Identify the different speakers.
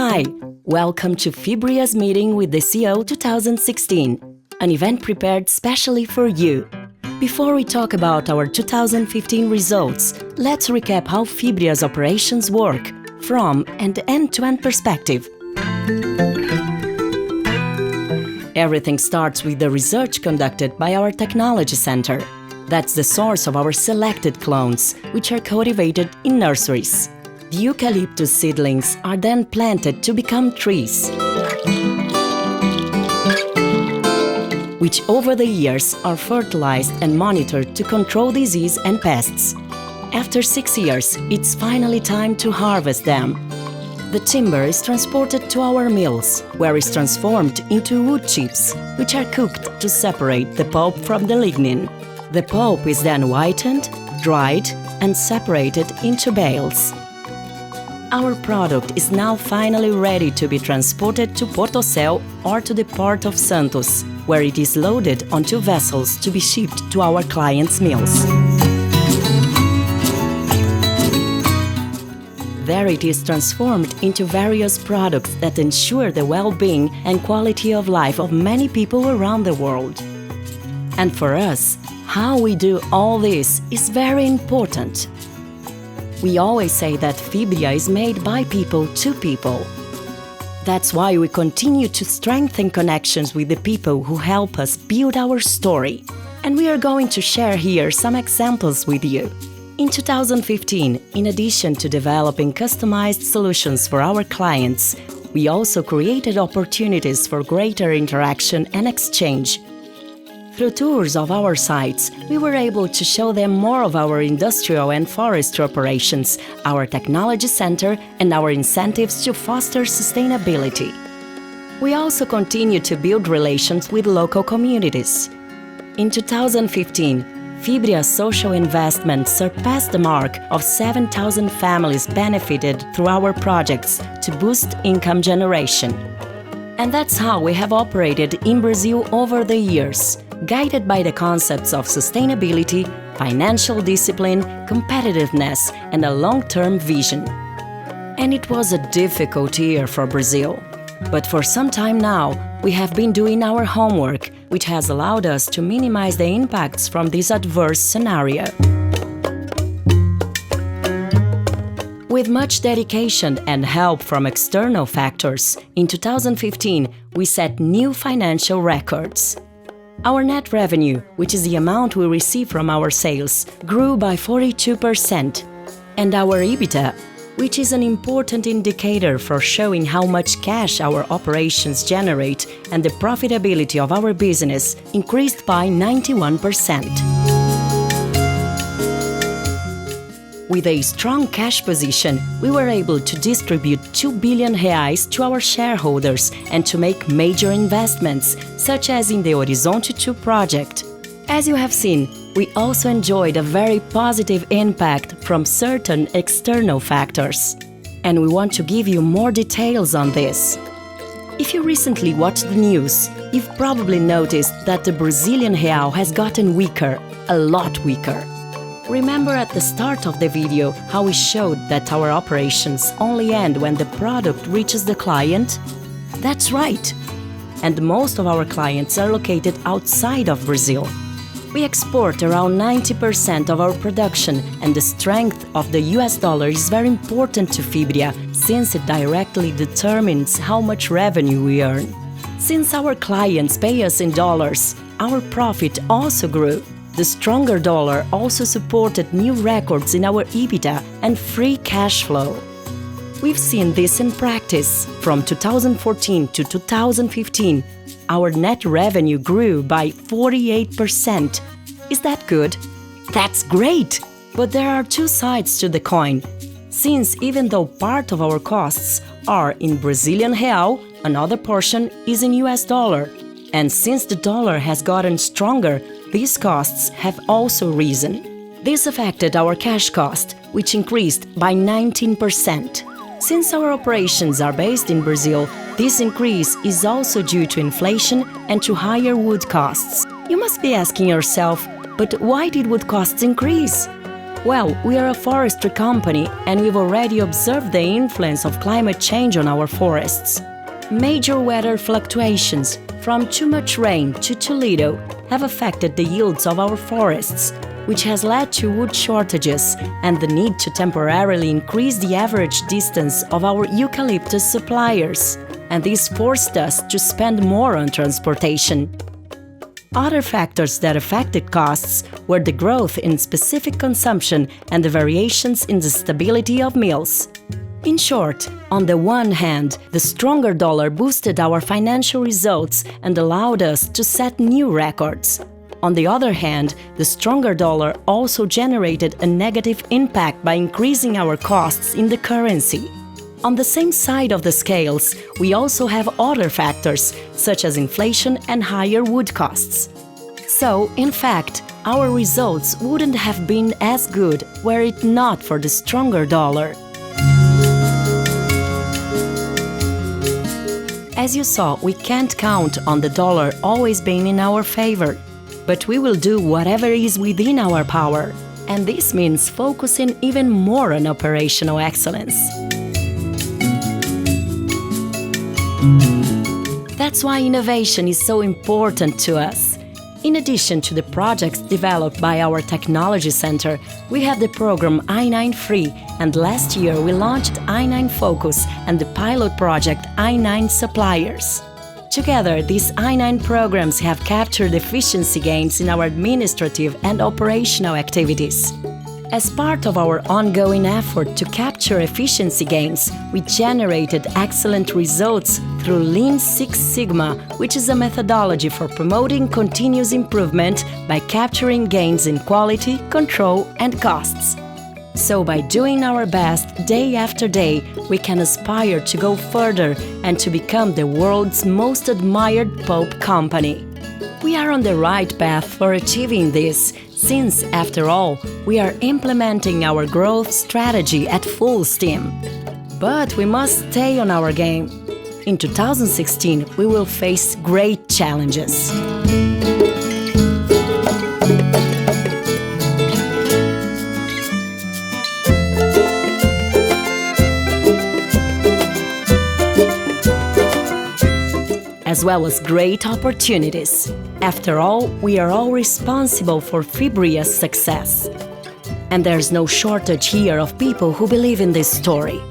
Speaker 1: Hi, welcome to Fibria's meeting with the CEO 2016, an event prepared specially for you. Before we talk about our 2015 results, let's recap how Fibria's operations work from an end-to-end perspective. Everything starts with the research conducted by our technology center. That's the source of our selected clones, which are cultivated in nurseries. The eucalyptus seedlings are then planted to become trees, which over the years are fertilized and monitored to control disease and pests. After 6 years, it's finally time to harvest them. The timber is transported to our mills, where it's transformed into wood chips, which are cooked to separate the pulp from the lignin. The pulp is then whitened, dried, and separated into bales. Our product is now finally ready to be transported to Portocel or to the port of Santos, where it is loaded onto vessels to be shipped to our clients' mills. There it is transformed into various products that ensure the well-being and quality of life of many people around the world. And for us, how we do all this is very important. We always say that Fibria is made by people to people. That's why we continue to strengthen connections with the people who help us build our story. And we are going to share here some examples with you. In 2015, in addition to developing customized solutions for our clients, we also created opportunities for greater interaction and exchange. Through tours of our sites, we were able to show them more of our industrial and forestry operations, our technology center, and our incentives to foster sustainability. We also continue to build relations with local communities. In 2015, Fibria's social investment surpassed the mark of 7,000 families benefited through our projects to boost income generation. And that's how we have operated in Brazil over the years, guided by the concepts of sustainability, financial discipline, competitiveness, and a long-term vision. And it was a difficult year for Brazil. But for some time now, we have been doing our homework, which has allowed us to minimize the impacts from this adverse scenario. With much dedication and help from external factors, in 2015, we set new financial records. Our net revenue, which is the amount we receive from our sales, grew by 42%, and our EBITDA, which is an important indicator for showing how much cash our operations generate and the profitability of our business, increased by 91%. With a strong cash position, we were able to distribute 2 billion reais to our shareholders and to make major investments, such as in the Horizonte 2 project. As you have seen, we also enjoyed a very positive impact from certain external factors. And we want to give you more details on this. If you recently watched the news, you've probably noticed that the Brazilian real has gotten weaker, a lot weaker. Remember at the start of the video how we showed that our operations only end when the product reaches the client? That's right! And most of our clients are located outside of Brazil. We export around 90% of our production, and the strength of the US dollar is very important to Fibria, since it directly determines how much revenue we earn. Since our clients pay us in dollars, our profit also grew. The stronger dollar also supported new records in our EBITDA and free cash flow. We've seen this in practice. From 2014 to 2015, our net revenue grew by 48%. Is that good? That's great! But there are two sides to the coin. Since even though part of our costs are in Brazilian real, another portion is in US dollar. And since the dollar has gotten stronger, these costs have also risen. This affected our cash cost, which increased by 19%. Since our operations are based in Brazil, this increase is also due to inflation and to higher wood costs. You must be asking yourself, but why did wood costs increase? Well, we are a forestry company and we've already observed the influence of climate change on our forests. Major weather fluctuations, from too much rain to too little, have affected the yields of our forests, which has led to wood shortages and the need to temporarily increase the average distance of our eucalyptus suppliers, and this forced us to spend more on transportation. Other factors that affected costs were the growth in specific consumption and the variations in the stability of mills. In short, on the one hand, the stronger dollar boosted our financial results and allowed us to set new records. On the other hand, the stronger dollar also generated a negative impact by increasing our costs in the currency. On the same side of the scales, we also have other factors, such as inflation and higher wood costs. So, in fact, our results wouldn't have been as good were it not for the stronger dollar. As you saw, we can't count on the dollar always being in our favor, but we will do whatever is within our power, and this means focusing even more on operational excellence. That's why innovation is so important to us. In addition to the projects developed by our Technology Center, we have the program i9 Free, and last year we launched i9 Focus and the pilot project i9 Suppliers. Together, these i9 programs have captured efficiency gains in our administrative and operational activities. As part of our ongoing effort to capture efficiency gains, we generated excellent results through Lean Six Sigma, which is a methodology for promoting continuous improvement by capturing gains in quality, control, and costs. So by doing our best day after day, we can aspire to go further and to become the world's most admired pulp company. We are on the right path for achieving this, since, after all, we are implementing our growth strategy at full steam. But we must stay on our game. In 2016, we will face great challenges. As well as great opportunities. After all, we are all responsible for Fibria's success. And there's no shortage here of people who believe in this story.